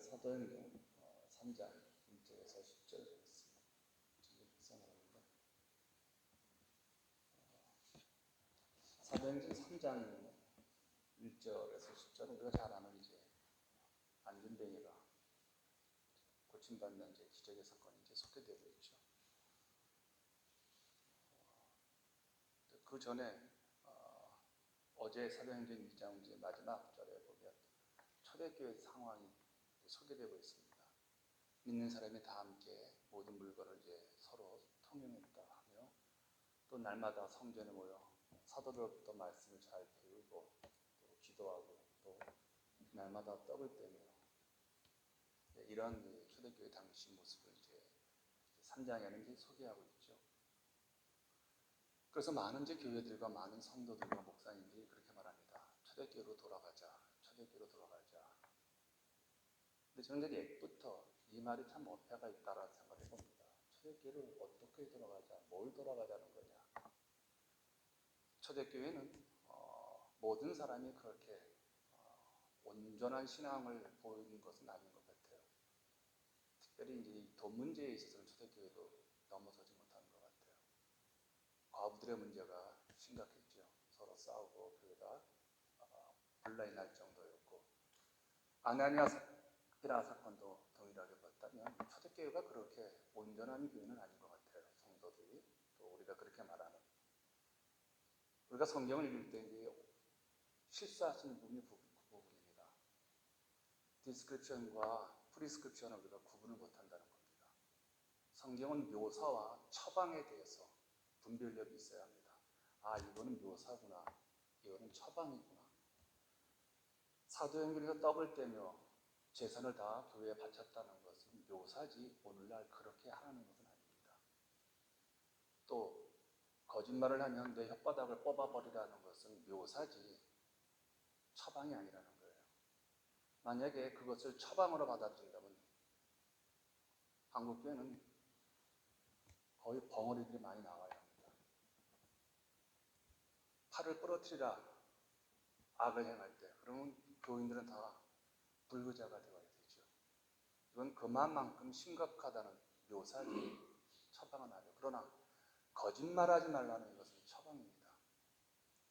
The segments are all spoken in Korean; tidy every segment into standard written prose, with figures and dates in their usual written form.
사도행전 3장 1절에서 10절 보겠습니다. 사도행전 3장 1절에서 10절은 우리가 잘 아는 이제 안진뱅이가 고침받는 이제 기적의 사건이 이제 소개되고 있죠. 그 전에 어제 사도행전 2장 이제 마지막 절에 보면 초대교회 상황이 소개되고 있습니다. 믿는 사람이 다 함께 모든 물건을 이제 서로 통용했다 하며 또 날마다 성전에 모여 사도들부터 말씀을 잘 배우고 또 기도하고 또 날마다 떡을 떼며 이런 초대교회 당시 모습을 이제 3장에는 이제 소개하고 있죠. 그래서 많은 이제 교회들과 많은 성도들과 목사님들이 그렇게 말합니다. 초대교회로 돌아가자. 초대교회로 돌아가자. 근데 저는 이제 옛부터 이 말이 참 어폐가 있다라는 생각을 해봅니다. 초대교회로 어떻게 돌아가자? 뭘 돌아가자는 거냐? 초대교회는 모든 사람이 그렇게 온전한 신앙을 보이는 것은 아닌 것 같아요. 특별히 이제 돈 문제에 있어서는 초대교회도 넘어서지 못하는 것 같아요. 과부들의 문제가 심각했죠. 서로 싸우고 교회가 분란이 날 정도였고 아나니아 사피라 사건도 동일하게 봤다면 초대교회가 그렇게 온전한 교회는 아닌 것 같아요. 성도들이 또 우리가 그렇게 말하는 우리가 성경을 읽을 때 이제 실수하시는 부분이 그 부분입니다. 디스크립션과 프리스크립션을 우리가 구분을 못한다는 겁니다. 성경은 묘사와 처방에 대해서 분별력이 있어야 합니다. 아, 이거는 묘사구나. 이거는 처방이구나. 사도행전에서 떡을 떼며 재산을 다 교회에 바쳤다는 것은 묘사지 오늘날 그렇게 하라는 것은 아닙니다. 또 거짓말을 하면 내 혓바닥을 뽑아버리라는 것은 묘사지 처방이 아니라는 거예요. 만약에 그것을 처방으로 받아들인다면 한국교회는 거의 벙어리들이 많이 나와야 합니다. 팔을 부러뜨리라 악을 행할 때 그러면 교인들은 다 불구자가 되어야 되죠. 이건 그만큼 심각하다는 묘사지 처방은 아니에요. 그러나 거짓말하지 말라는 이것은 처방입니다.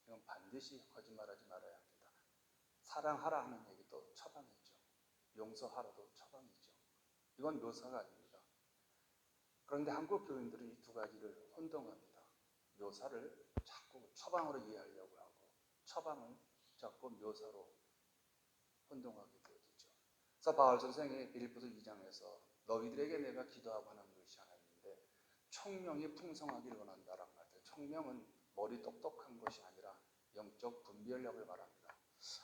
이건 반드시 거짓말하지 말아야 합니다. 사랑하라 하는 얘기도 처방이죠. 용서하라도 처방이죠. 이건 묘사가 아닙니다. 그런데 한국 교인들은 이 두 가지를 혼동합니다. 묘사를 자꾸 처방으로 이해하려고 하고 처방을 자꾸 묘사로 혼동하게 되어지죠. 그래서 바울 선생이 빌립보서 2장에서 너희들에게 내가 기도하고 하는 것이 하나 있는데 총명이 풍성하기를 원한다라고 말해요. 총명은 머리 똑똑한 것이 아니라 영적 분별력을 말합니다.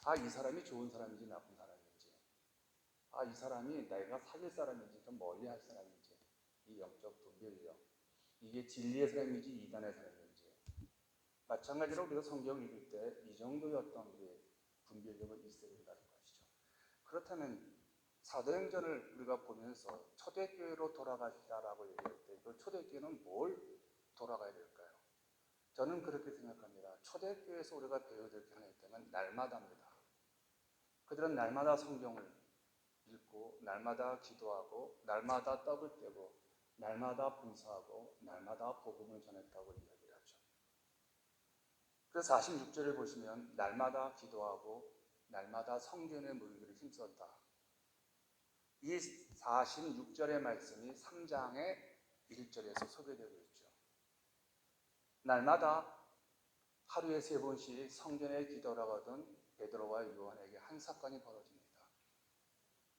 아, 이 사람이 좋은 사람인지 나쁜 사람인지, 아, 이 사람이 내가 사귈 사람인지 좀 멀리할 사람인지, 이 영적 분별력, 이게 진리의 사람인지 이단의 사람인지. 마찬가지로 우리가 성경을 읽을 때 이 정도의 어떤 우리의 분별력은 있어야 된다는 것이죠. 그렇다면 사도행전을 우리가 보면서 초대교회로 돌아가시라라고 얘기할 때 그 초대교회는 뭘 돌아가야 될까요? 저는 그렇게 생각합니다. 초대교회에서 우리가 배워야 될 게 하나 있다면 날마다입니다. 그들은 날마다 성경을 읽고 날마다 기도하고 날마다 떡을 떼고 날마다 봉사하고 날마다 복음을 전했다고 이야기를 하죠. 그래서 46절을 보시면 날마다 기도하고 날마다 성전에 모이기를 힘썼다. 이 46절의 말씀이 3장의 1절에서 소개되고 있죠. 날마다 하루에 3번씩 성전에 기도하러 가던 베드로와 요한에게 한 사건이 벌어집니다.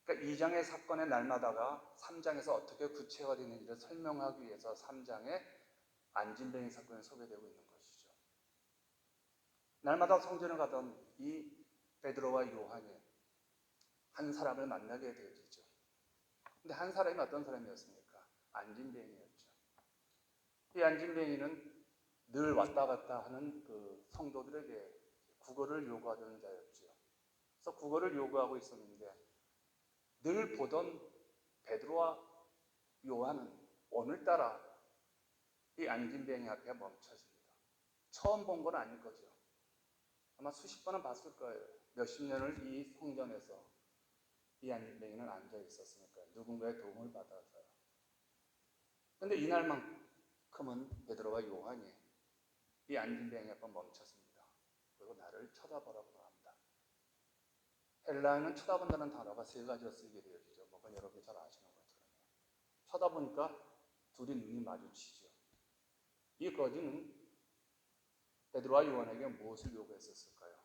그러니까 2장의 사건의 날마다가 3장에서 어떻게 구체화되는지를 설명하기 위해서 3장에 안진뱅이 사건이 소개되고 있는 것이죠. 날마다 성전을 가던 이 베드로와 요한이 한 사람을 만나게 되어지죠. 근데 한 사람이 어떤 사람이었습니까? 안진뱅이였죠. 이 안진뱅이는 늘 왔다 갔다 하는 그 성도들에게 구걸을 요구하던 자였죠. 그래서 구걸을 요구하고 있었는데 늘 보던 베드로와 요한은 오늘따라 이 안진뱅이 앞에 멈춰집니다. 처음 본 건 아닐 거죠. 아마 수십 번은 봤을 거예요. 몇십 년을 이 성전에서 이 안진뱅이는 앉아 있었으니까 누군가의 도움을 받아서요. 그런데 이날만큼은 베드로와 요한이 이 안진뱅이 앞에 멈췄습니다. 그리고 나를 쳐다보라고 합니다. 헬라어는 쳐다본다는 단어가 세 가지로 쓰이게 되어지죠. 그건 여러분이 잘 아시는 것처럼요. 쳐다보니까 둘이 눈이 마주치죠. 이 거지는 베드로와 요한에게 무엇을 요구했었을까요?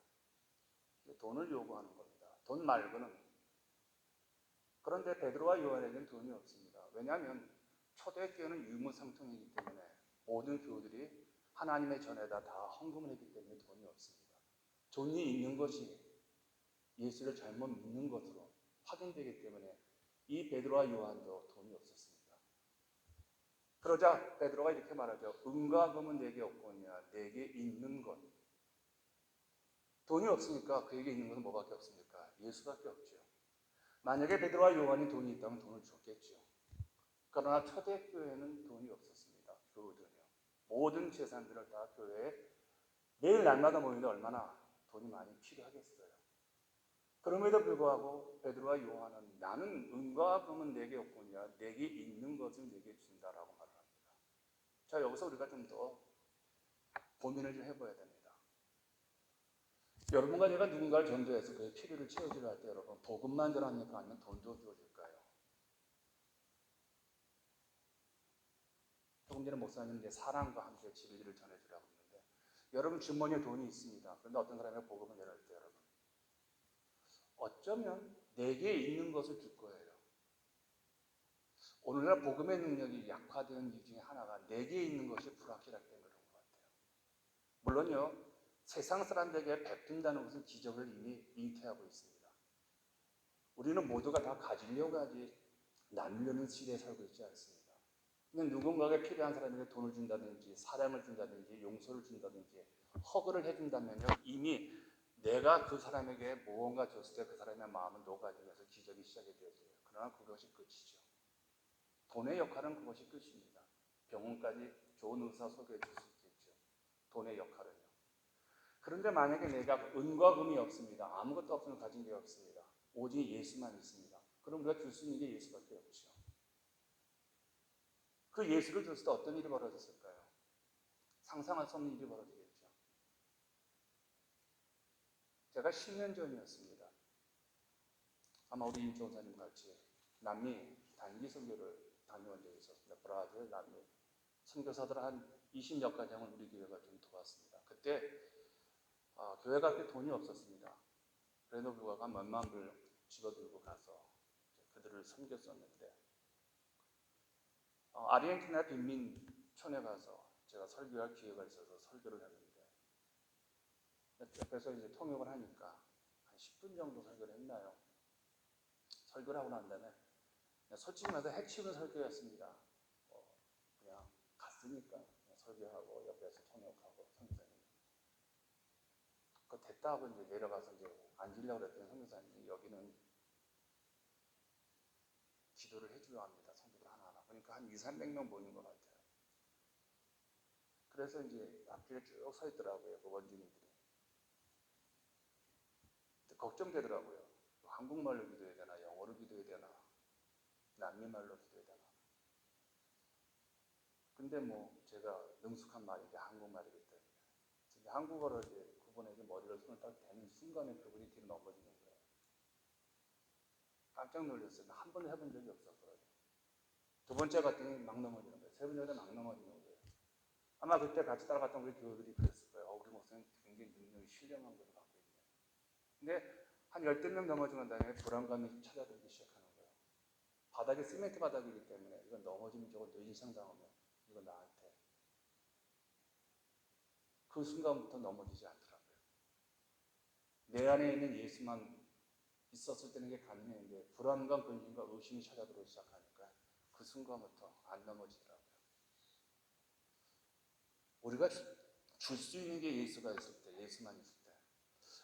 돈을 요구하는 겁니다. 돈 말고는. 그런데 베드로와 요한에게는 돈이 없습니다. 왜냐하면 초대교회는 유무상통이기 때문에 모든 교우들이 하나님의 전에다 다 헌금을 했기 때문에 돈이 없습니다. 돈이 있는 것이 예수를 잘못 믿는 것으로 확인되기 때문에 이 베드로와 요한도 돈이 없었습니다. 그러자 베드로가 이렇게 말하죠. 은과 금은 내게 없거니와 내게 있는 것. 돈이 없으니까 그에게 있는 것은 뭐밖에 없습니까? 예수밖에 없죠. 만약에 베드로와 요한이 돈이 있다면 돈을 줬겠죠. 그러나 초대교회는 돈이 없었습니다. 교우들은요. 모든 재산들을 다 교회에 매일 날마다 모이는데 얼마나 돈이 많이 필요하겠어요. 그럼에도 불구하고 베드로와 요한은 나는 은과 금은 내게 없거니와 내게 있는 것을 내게 준다라고 말을 합니다. 자, 여기서 우리가 좀 더 고민을 좀 해봐야 됩니다. 여러분과 제가 누군가를 전도해서 그의 필요를 채워주려 할 때 여러분 복음만 전합니까? 아니면 돈도 주어질까요? 조금 전에 목사님 이제 사랑과 함께 진리를 전해주라고 했는데 여러분 주머니에 돈이 있습니다. 그런데 어떤 사람이 복음을 전할 때 여러분 어쩌면 내게 있는 것을 줄 거예요. 오늘날 복음의 능력이 약화되는 이유 중에 하나가 내게 있는 것이 불확실하기 때문에 그런 것 같아요. 물론요. 세상 사람들에게 베푼다는 것은 기적을 이미 잉태하고 있습니다. 우리는 모두가 다 가지려고 하지 나누려는 시대에 살고 있지 않습니다. 근데 누군가에게 필요한 사람에게 돈을 준다든지 사랑을 준다든지 용서를 준다든지 허그를 해준다면요. 이미 내가 그 사람에게 무언가 줬을 때 그 사람의 마음을 녹아지면서 기적이 시작이 되어져요. 그러나 그것이 끝이죠. 돈의 역할은 그것이 끝입니다. 병원까지 좋은 의사 소개해 줄 수 있겠죠. 돈의 역할은요. 그런데 만약에 내가 은과 금이 없습니다. 아무것도 없으면 가진 게 없습니다. 오직 예수만 있습니다. 그럼 우리가 줄 수 있는 게 예수밖에 없죠. 그 예수를 줬을 때 어떤 일이 벌어졌을까요? 상상할 수 없는 일이 벌어지겠죠. 제가 10년 전이었습니다. 아마 우리 임종사님 같이 남미 단기 선교를 다녀온 적이 있었습니다. 브라질, 남미. 선교사들 한 20여 가정을 우리 교회가 좀 도왔습니다. 그때 교회가 그렇게 돈이 없었습니다. 그래도 불구하고 몇만 불 집어들고 가서 그들을 섬겼었는데 아르헨티나 빈민촌에 가서 제가 설교할 기회가 있어서 설교를 했는데 옆에서 이제 통역을 하니까 한 10분 정도 설교를 했나요? 설교를 하고 난 다음에 솔직히 말해서 해치우는 설교였습니다. 그냥 갔으니까 그냥 설교하고 옆에서 통역하고 선교사님 그거 됐다 하고 이제 내려가서 이제 앉으려고 그랬더니 선교사님이 여기는 기도를 해주려 합니다. 성도들 하나하나. 그러니까 한 200~300명 모인 것 같아요. 그래서 이제 앞길에 쭉 서 있더라고요. 그 원주민들이. 걱정되더라고요. 한국말로 기도해야 되나, 영어로 기도해야 되나, 남미말로 기도해야 되나. 근데 뭐 제가 능숙한 말이 이제 한국말이기 때문에 이제 한국어로 이제 그분에게 머리를 손을 딱 대는 순간에 그분이 뒤로 넘어지는 거예요. 깜짝 놀랐어요. 한 번도 해본 적이 없었거든요. 두 번째 갔더니 막 넘어지는 거예요. 세 번째 막 넘어지는 거예요. 아마 그때 같이 따라갔던 우리 교우들이 그랬을 거예요. 우리 목사님 굉장히 능력이 신령한 것을 갖고 있네요. 근데 한 10명 넘어지는 다음에 불안감이 찾아들기 시작하는 거예요. 바닥이 시멘트 바닥이기 때문에 이건 넘어지면 저거 뇌진상 당하면 이거 나한테. 그 순간부터 넘어지지 않더라고요. 내 안에 있는 예수만 있었을 때는 이게 가능했는데 불안감, 근심과 의심이 찾아들기 시작하니까 그 순간부터 안 넘어지더라고요. 우리가 줄 수 있는 게 예수가 있을 때, 예수만 있을 때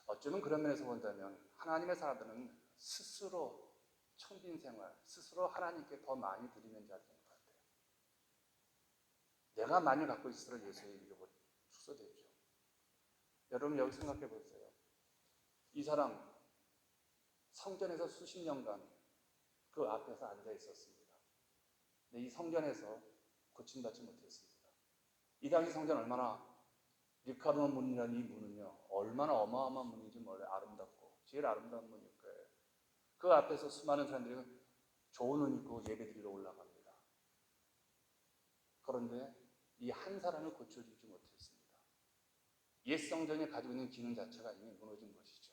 어쩌면 그런 면에서 본다면 하나님의 사람들은 스스로 청빈 생활, 스스로 하나님께 더 많이 드리는 자들인 것 같아요. 내가 많이 갖고 있을수록 예수의 인격을 축소되죠. 여러분 여기 생각해 보세요. 이 사람 성전에서 수십 년간 그 앞에서 앉아 있었습니다. 근데 이 성전에서 고침받지 못했습니다. 이 당시 성전 얼마나 리카르노 문이라는 이 문은요, 얼마나 어마어마한 문인지 몰래 아름답고 제일 아름다운 문일 거예요. 그 앞에서 수많은 사람들이 좋은 옷 입고 예배드리러 올라갑니다. 그런데 이 한 사람을 고쳐주지 못했습니다. 옛 성전이 가지고 있는 기능 자체가 이미 무너진 것이죠.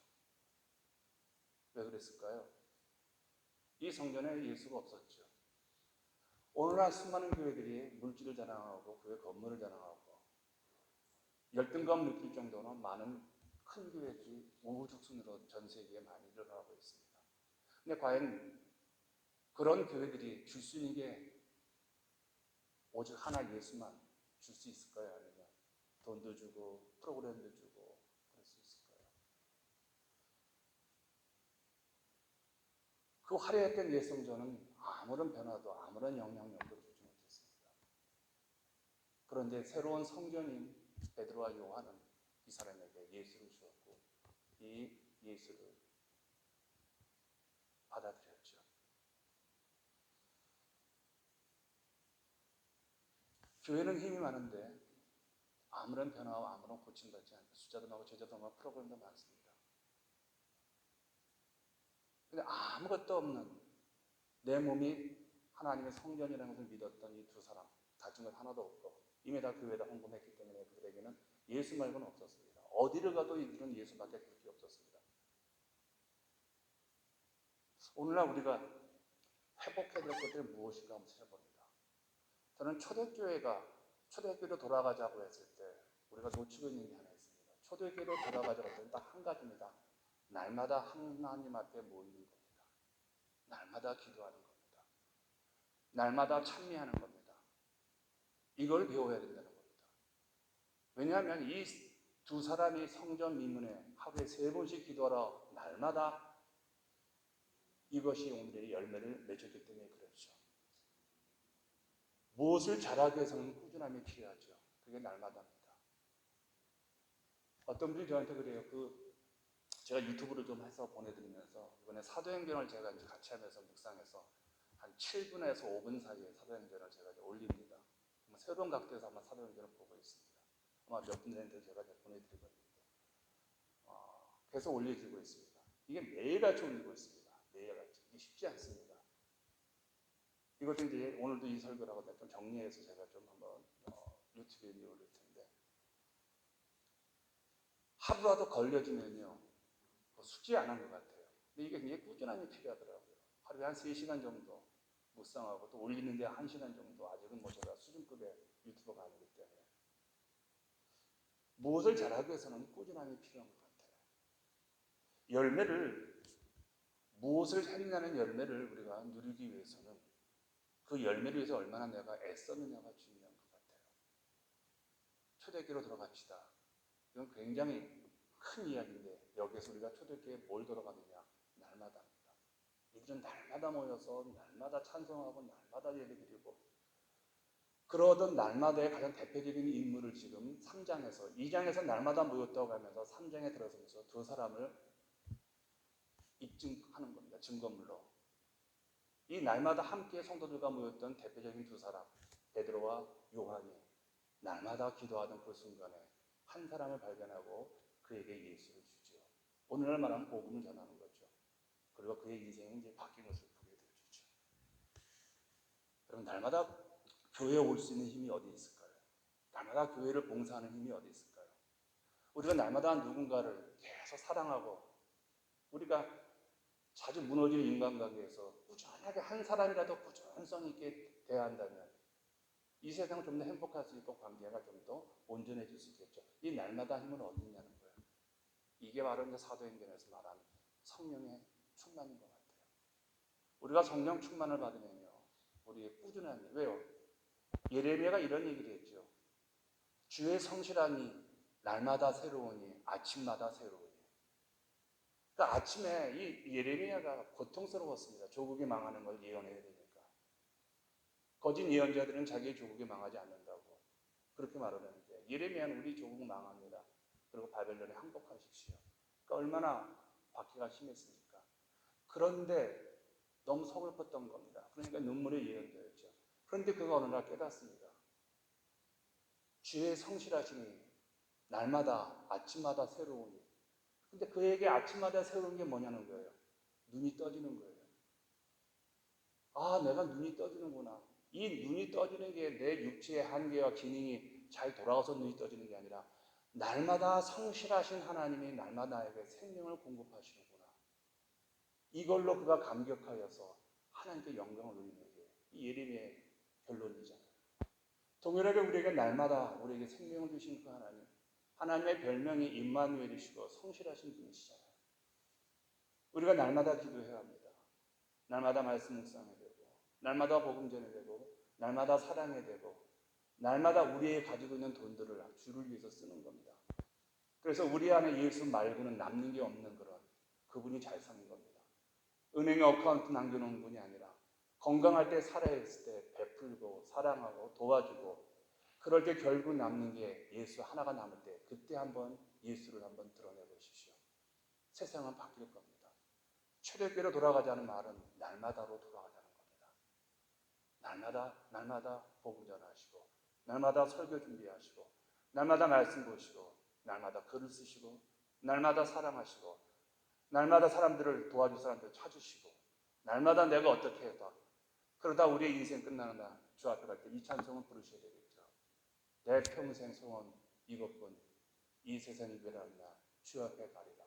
왜 그랬을까요? 이 성전에 예수가 없었죠. 오늘날 수많은 교회들이 물질을 자랑하고 교회 건물을 자랑하고 열등감 느낄 정도로 많은 큰 교회들이 우후죽순으로 전 세계에 많이 일어나고 있습니다. 근데 과연 그런 교회들이 줄 수 있는 게 오직 하나 예수만 줄 수 있을까요? 아니면 돈도 주고 프로그램도 주고 그럴 수 있을까요? 그 화려했던 옛 성전은 아무런 변화도 아무런 영향력도 주지 못했습니다. 그런데 새로운 성전인 베드로와 요한은 이 사람에게 예수를 주었고 이 예수를 받아들였죠. 교회는 힘이 많은데 아무런 변화와 아무런 고침받지 않는 숫자도 많고 제자도 많고 프로그램도 많습니다. 근데 아무것도 없는 내 몸이 하나님의 성전이라는 것을 믿었던 이 두 사람, 가진 것 하나도 없고 이미 다 교회에다 헌금했기 때문에 그들에게는 예수 말고는 없었습니다. 어디를 가도 이들은 예수밖에 볼 게 없었습니다. 오늘날 우리가 회복해야 될 것들이 무엇인가 한번 찾아봅니다. 저는 초대교회로 돌아가자고 했을 때 우리가 놓치고 있는 게 하나 있습니다. 초대교회로 돌아가자고 했을 때 딱 한 가지입니다. 날마다 하나님 앞에 모이는 겁니다. 날마다 기도하는 겁니다. 날마다 찬미하는 겁니다. 이걸 배워야 된다는 겁니다. 왜냐하면 이 두 사람이 성전 미문에 하루에 3번씩 기도하러 날마다 이것이 오늘의 열매를 맺었기 때문에 그렇죠. 무엇을 잘하기 위해서는 꾸준함이 필요하죠. 그게 날마다입니다. 어떤 분이 저한테 그래요. 제가 유튜브를 좀 해서 보내드리면서 이번에 사도행전을 제가 이제 같이 하면서 묵상해서 한 7분에서 5분 사이에 사도행전을 제가 이제 올립니다. 새로운 각도에서 아마 사도행전을 보고 있습니다. 아마 몇 분들한테 제가 보내드리고 있는데 계속 올려드리고 있습니다. 이게 매일같이 올리고 있습니다. 매일같이. 이게 쉽지 않습니다. 이것도 이제 오늘도 이 설교라고 좀 정리해서 제가 좀 한번 유튜브에 올릴 텐데 하루라도 걸려지면요 쉽지 않은 것 같아요. 근데 이게 굉장히 꾸준함이 필요하더라고요. 하루에 한 3시간 정도 묵상하고 또 올리는데 1시간 정도 아직은 뭐 제가 수준급의 유튜버가 아니기 때문에 무엇을 잘하기 위해서는 꾸준함이 필요한 것 같아요. 무엇을 했냐는 열매를 우리가 누리기 위해서는 그 열매를 위해서 얼마나 내가 애썼느냐가 중요한 것 같아요. 초대교회로 돌아갑시다. 이건 굉장히 큰 이야기인데 여기에서 우리가 초대교회에 뭘 돌아가느냐? 날마다입니다. 이들은 날마다 모여서 날마다 찬송하고 날마다 예배드리고 그러던 날마다의 가장 대표적인 인물을 지금 2장에서 날마다 모였다고 하면서 3장에 들어서면서 두 사람을 입증하는 겁니다. 증거물로. 이 날마다 함께 성도들과 모였던 대표적인 두 사람, 베드로와 요한이 날마다 기도하던 그 순간에 한 사람을 발견하고 그에게 예수를 주죠. 오늘날 말하면 복음을 전하는 거죠. 그리고 그의 인생이 이제 바뀐 것을 보게 되어주죠. 그럼 날마다 교회에 올 수 있는 힘이 어디 있을까요? 날마다 교회를 봉사하는 힘이 어디 있을까요? 우리가 날마다 누군가를 계속 사랑하고 우리가 자주 무너지는 인간관계에서 꾸준하게 한 사람이라도 꾸준성 있게 대한다면 이 세상은 좀 더 행복할 수 있고 관계가 좀 더 온전해질 수 있겠죠. 이 날마다 힘은 어디 있냐는 거예요. 이게 바로 이제 사도행전에서 말하는 성령의 충만인 것 같아요. 우리가 성령 충만을 받으면요, 우리의 꾸준함이 왜요? 예레미야가 이런 얘기를 했죠. 주의 성실함이 날마다 새로우니 아침마다 새로우니. 그러니까 아침에 이 예레미야가 고통스러웠습니다. 조국이 망하는 걸 예언해야 되니까. 거짓 예언자들은 자기의 조국이 망하지 않는다고 그렇게 말을 하는데 예레미야는 우리 조국 망합니다. 그리고 바벨론에 항복하십시오. 그러니까 얼마나 박해가 심했습니까? 그런데 너무 서글펐던 겁니다. 그러니까 눈물이 예언되었죠. 그런데 그가 어느 날 깨닫습니다. 주의 성실하심이 날마다 아침마다 새로우니. 근데 그에게 아침마다 새로운 게 뭐냐는 거예요. 눈이 떠지는 거예요. 아, 내가 눈이 떠지는구나. 이 눈이 떠지는 게 내 육체의 한계와 기능이 잘 돌아가서 눈이 떠지는 게 아니라 날마다 성실하신 하나님이 날마다 나에게 생명을 공급하시는구나. 이걸로 그가 감격하여서 하나님께 영광을 돌리는 게 이 예림의 결론이잖아요. 동일하게 우리에게 날마다 우리에게 생명을 주신 그 하나님, 하나님의 별명이 임마누엘이시고 성실하신 분이시잖아요. 우리가 날마다 기도해야 합니다. 날마다 말씀 묵상해야 되고, 날마다 복음 전해야 되고, 날마다 사랑해야 되고, 날마다 우리의 가지고 있는 돈들을 주를 위해서 쓰는 겁니다. 그래서 우리 안에 예수 말고는 남는 게 없는 그런 그분이 잘 사는 겁니다. 은행에 어카운트 남겨놓은 분이 아니라 건강할 때 살아있을 때 베풀고 사랑하고 도와주고 그럴 때 결국 남는 게 예수 하나가 남을 때 그때 한번 예수를 한번 드러내 보십시오. 세상은 바뀔 겁니다. 초대교회로 돌아가자는 말은 날마다로 돌아가자는 겁니다. 날마다 복음 전하시고 날마다 설교 준비하시고 날마다 말씀 보시고 날마다 글을 쓰시고 날마다 사랑하시고 날마다 사람들을 도와줄 사람들 찾으시고 날마다 내가 어떻게 해봐 그러다 우리의 인생 끝나는 날 주 앞에 갈 때 이 찬송을 부르셔야 되겠죠. 내 평생 소원 이것뿐 이 세상이 변하는 날 주 앞에 가리라.